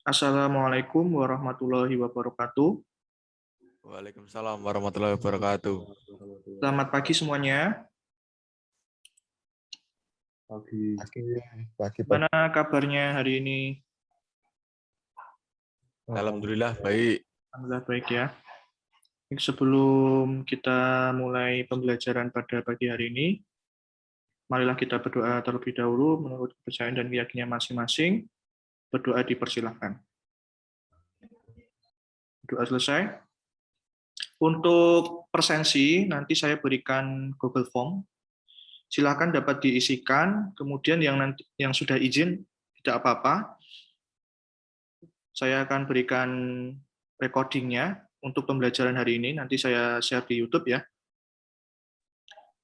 Assalamualaikum warahmatullahi wabarakatuh. Waalaikumsalam warahmatullahi wabarakatuh. Selamat pagi semuanya. Pagi. Gimana kabarnya hari ini? Alhamdulillah baik. Alhamdulillah baik ya. Sebelum kita mulai pembelajaran pada pagi hari ini, marilah kita berdoa terlebih dahulu menurut kepercayaan dan keyakinan masing-masing. Berdoa dipersilahkan. Doa selesai. Untuk presensi, nanti saya berikan Google Form. Silakan dapat diisikan, kemudian yang sudah izin tidak apa-apa. Saya akan berikan recordingnya untuk pembelajaran hari ini, nanti saya share di YouTube ya.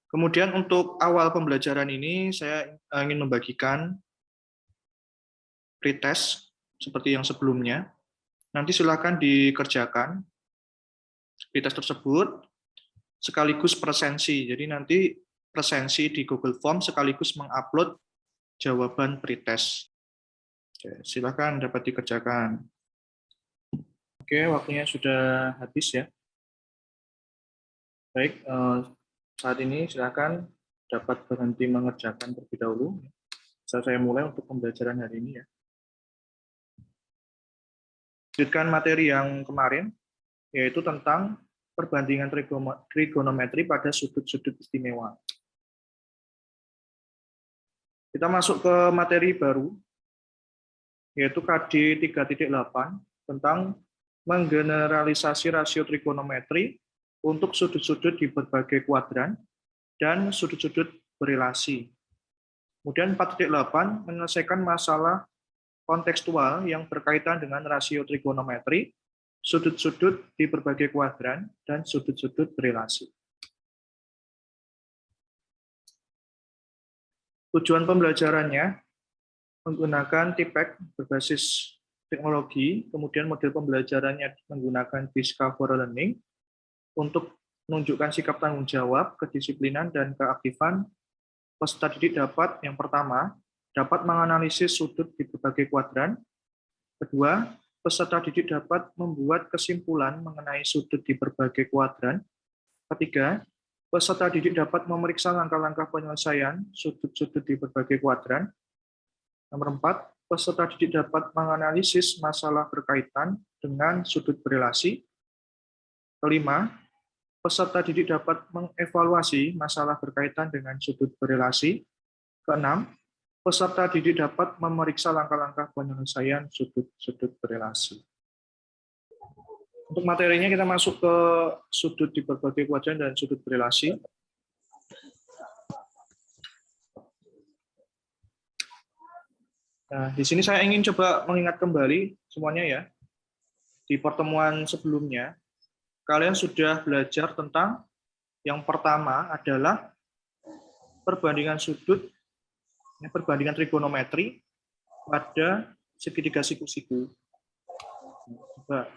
Kemudian untuk awal pembelajaran ini, saya ingin membagikan pretest seperti yang sebelumnya. Nanti silakan dikerjakan pretest tersebut sekaligus presensi. Jadi nanti presensi di Google Form sekaligus mengupload jawaban pretest. Oke, silakan dapat dikerjakan. Oke, waktunya sudah habis ya. Baik, saat ini silakan dapat berhenti mengerjakan terlebih dahulu. Saya mulai untuk pembelajaran hari ini ya. Lanjutkan materi yang kemarin, yaitu tentang perbandingan trigonometri pada sudut-sudut istimewa. Kita masuk ke materi baru, yaitu KD 3.8 tentang menggeneralisasi rasio trigonometri untuk sudut-sudut di berbagai kuadran dan sudut-sudut berelasi. Kemudian 4.8 menyelesaikan masalah kontekstual yang berkaitan dengan rasio trigonometri, sudut-sudut di berbagai kuadran, dan sudut-sudut berelasi. Tujuan pembelajarannya menggunakan TIPEC berbasis teknologi, kemudian model pembelajarannya menggunakan Discover Learning untuk menunjukkan sikap tanggung jawab, kedisiplinan, dan keaktifan. Peserta didik dapat yang pertama, dapat menganalisis sudut di berbagai kuadran. Kedua, peserta didik dapat membuat kesimpulan mengenai sudut di berbagai kuadran. Ketiga, peserta didik dapat memeriksa langkah-langkah penyelesaian sudut-sudut di berbagai kuadran. Nomor 4, peserta didik dapat menganalisis masalah berkaitan dengan sudut berelasi. Kelima, peserta didik dapat mengevaluasi masalah berkaitan dengan sudut berelasi. Keenam, peserta didik dapat memeriksa langkah-langkah penyelesaian sudut-sudut berelasi. Untuk materinya kita masuk ke sudut di berbagai kuadran dan sudut berelasi. Nah, di sini saya ingin coba mengingat kembali semuanya ya. Di pertemuan sebelumnya, kalian sudah belajar tentang yang pertama adalah perbandingan sudut, perbandingan trigonometri pada segitiga siku-siku. Nah,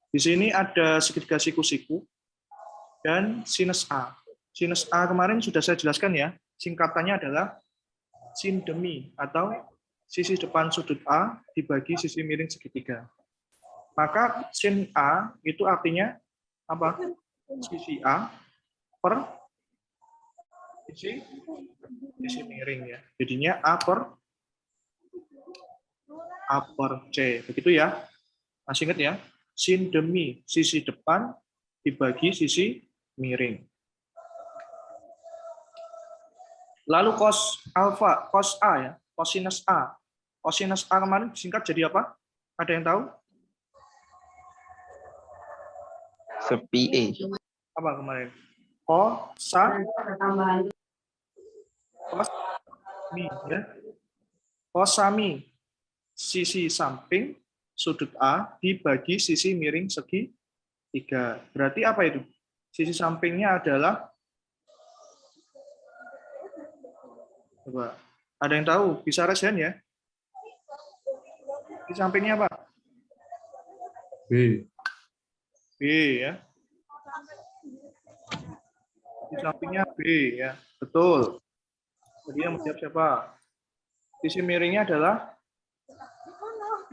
di sini ada segitiga siku-siku dan sinus A. Sinus A kemarin sudah saya jelaskan ya, singkatannya adalah sin demi atau sisi depan sudut A dibagi sisi miring segitiga. Maka sin A itu artinya apa? Sisi A per sisi miring ya. Jadinya A per C. Begitu ya. Masih ingat ya? Sin demi sisi depan dibagi sisi miring. Lalu cos alfa, cos A ya, cosinus A. Cosinus A kemarin disingkat jadi apa? Ada yang tahu? Sepi E. Apa kemarin? Cosami ya. Cosami sisi samping sudut A dibagi sisi miring segitiga. Berarti apa itu? Sisi sampingnya adalah, coba, ada yang tahu? Bisa raise hand ya? Sisi sampingnya apa? B. B ya. Sisi sampingnya B ya. Betul. Jadi yang menjawab siapa? Sisi miringnya adalah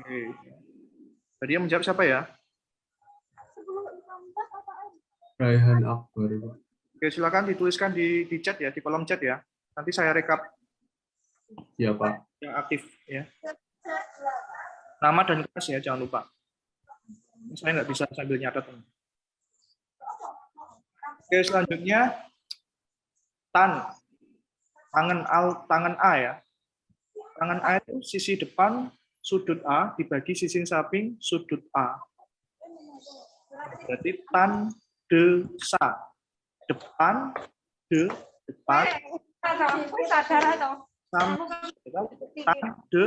B. Tadi yang menjawab siapa ya? Raihan Akbar. Pak. Oke, silakan dituliskan di chat ya, di kolom chat ya. Nanti saya rekap Ya Pak. yang aktif ya. Nama dan kelas ya, jangan lupa. Saya nggak bisa sambil nyatet. Oke, selanjutnya tangan A ya. Tangan A itu sisi depan sudut A dibagi sisi samping sudut A. Berarti tan de sa. Depan de depan sam tan de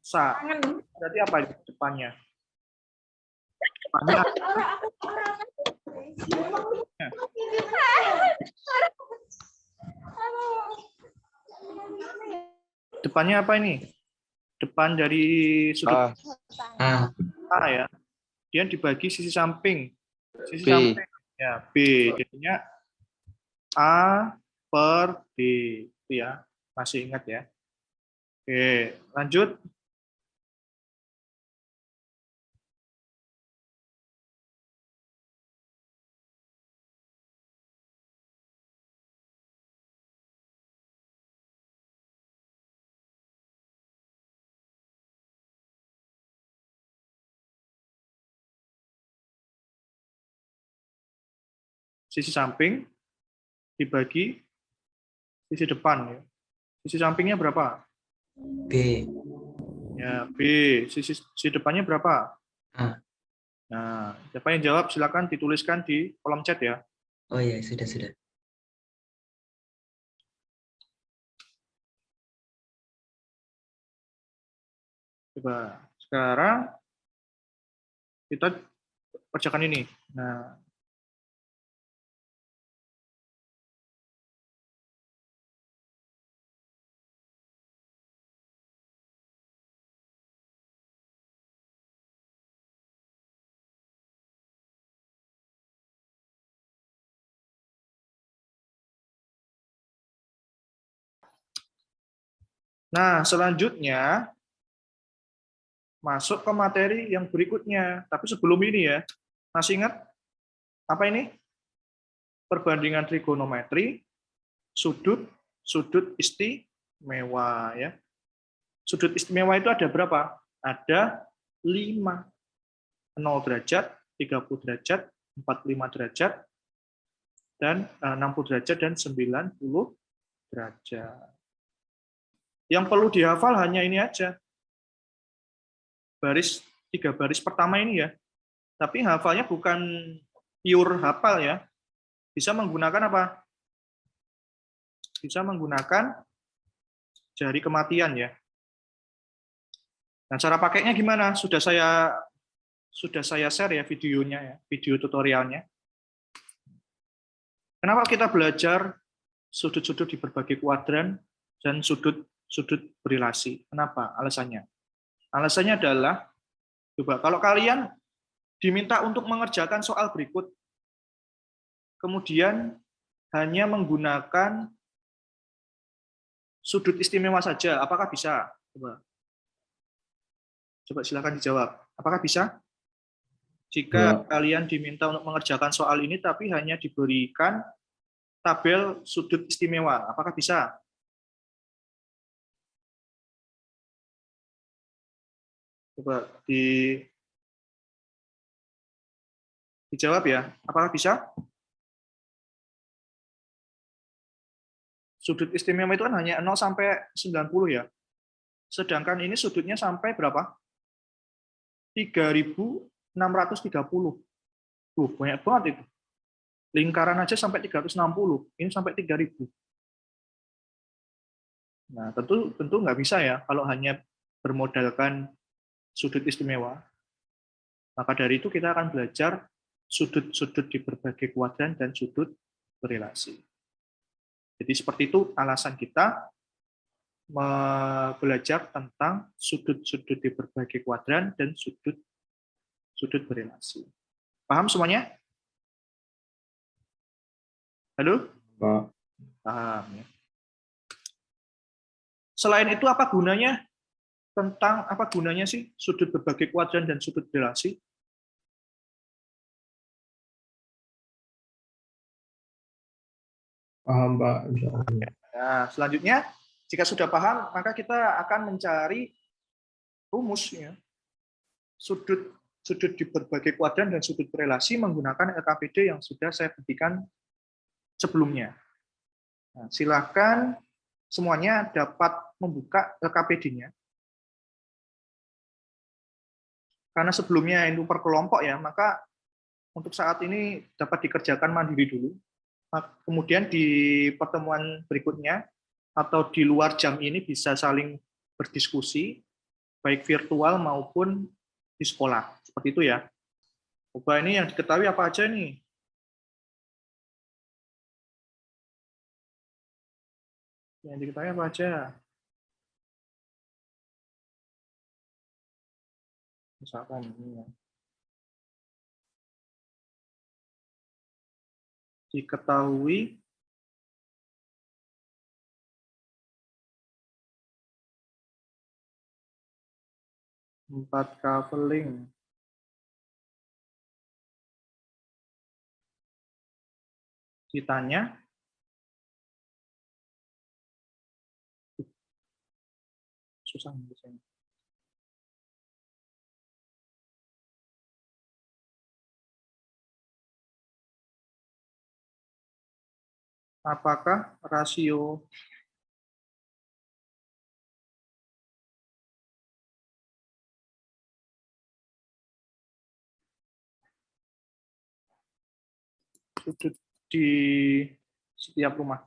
sa. Berarti apa itu depannya? Depannya depannya apa ini? Depan dari sudut A ya. Dia dibagi sisi samping. Sisi B. samping ya B. Jadinya A per B. Itu ya. Masih ingat ya. Oke, lanjut. Sisi samping dibagi sisi depan ya. Sisi sampingnya berapa? B. Ya, B. Sisi depannya berapa? A. Nah, siapa yang jawab silakan dituliskan di kolom chat ya. Oh ya, sudah. Coba sekarang kita kerjakan ini. Nah, selanjutnya masuk ke materi yang berikutnya. Tapi sebelum ini ya, masih ingat apa ini? Perbandingan trigonometri, sudut istimewa ya. Sudut istimewa itu ada berapa? Ada 5. 0 derajat, 30 derajat, 45 derajat, dan 60 derajat, dan 90 derajat. Yang perlu dihafal hanya ini aja. 3 baris pertama ini ya. Tapi hafalnya bukan pure hafal ya. Bisa menggunakan apa? Bisa menggunakan jari kematian ya. Nah, cara pakainya gimana? Sudah saya share ya videonya ya, video tutorialnya. Kenapa kita belajar sudut-sudut di berbagai kuadran dan sudut berelasi? Kenapa? Alasannya. Alasannya adalah, coba kalau kalian diminta untuk mengerjakan soal berikut, kemudian hanya menggunakan sudut istimewa saja, apakah bisa? Coba silakan dijawab. Apakah bisa? Jika kalian diminta untuk mengerjakan soal ini, tapi hanya diberikan tabel sudut istimewa, apakah bisa? Coba dijawab ya, apakah bisa? Sudut istimewa itu kan hanya 0 sampai 90 ya. Sedangkan ini sudutnya sampai berapa? 3.630. Banyak banget itu. Lingkaran aja sampai 360, ini sampai 3.000. Nah, tentu nggak bisa ya kalau hanya bermodalkan sudut istimewa. Maka dari itu kita akan belajar sudut-sudut di berbagai kuadran dan sudut berelasi. Jadi seperti itu alasan kita belajar tentang sudut-sudut di berbagai kuadran dan sudut berelasi. Paham semuanya? Halo? Pak. Paham ya. Selain itu apa gunanya tentang apa gunanya sih sudut berbagai kuadran dan sudut relasi? Paham, Pak. Insya Allah. Nah, selanjutnya, jika sudah paham, maka kita akan mencari rumus ya, sudut di berbagai kuadran dan sudut relasi menggunakan LKPD yang sudah saya buktikan sebelumnya. Nah, silakan semuanya dapat membuka LKPD-nya. Karena sebelumnya itu per kelompok ya, maka untuk saat ini dapat dikerjakan mandiri dulu. Kemudian di pertemuan berikutnya atau di luar jam ini bisa saling berdiskusi, baik virtual maupun di sekolah. Seperti itu ya. Coba ini yang diketahui apa aja nih? Yang diketahui apa aja? Misalkan ini ya. Diketahui empat kaveling ditanya susah biasanya. Apakah rasio sudut di setiap rumah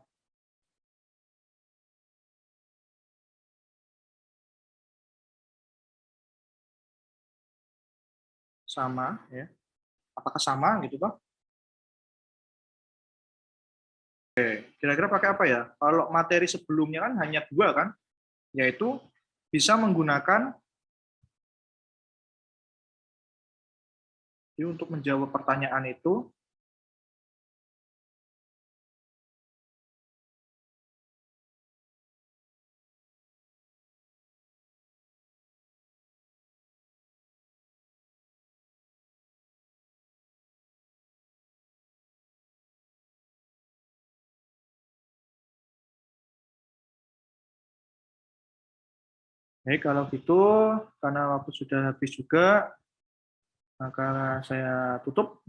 sama ya? Apakah sama gitu Pak? Oke, kira-kira pakai apa ya? Kalau materi sebelumnya kan hanya dua kan, yaitu bisa menggunakan jadi untuk menjawab pertanyaan itu baik, kalau gitu, karena waktu sudah habis juga, maka saya tutup,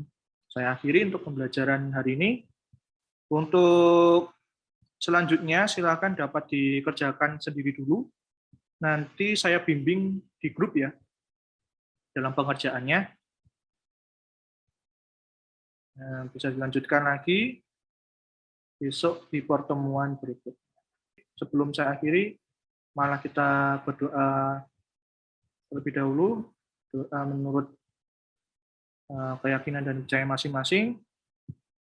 saya akhiri untuk pembelajaran hari ini. Untuk selanjutnya, silakan dapat dikerjakan sendiri dulu. Nanti saya bimbing di grup ya, dalam pengerjaannya. Bisa dilanjutkan lagi besok di pertemuan berikut. Sebelum saya akhiri, malah kita berdoa terlebih dahulu, doa menurut keyakinan dan percaya masing-masing.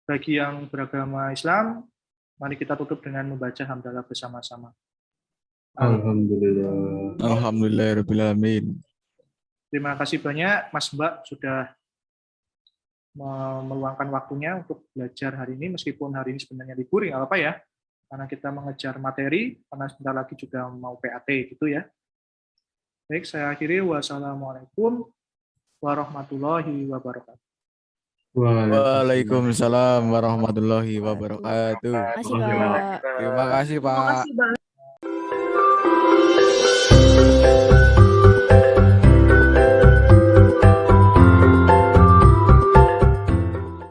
Bagi yang beragama Islam, mari kita tutup dengan membaca hamdalah bersama-sama. Alhamdulillah. Alhamdulillahirrahmanirrahim. Terima kasih banyak Mas Mbak sudah meluangkan waktunya untuk belajar hari ini, meskipun hari ini sebenarnya libur, nggak apa-apa ya, karena kita mengejar materi, karena sebentar lagi juga mau PAT gitu ya. Baik, saya akhiri. Wassalamualaikum warahmatullahi wabarakatuh. Waalaikumsalam warahmatullahi wabarakatuh. Terima kasih, Pak. Terima kasih, Pak. Terima kasih, Bang.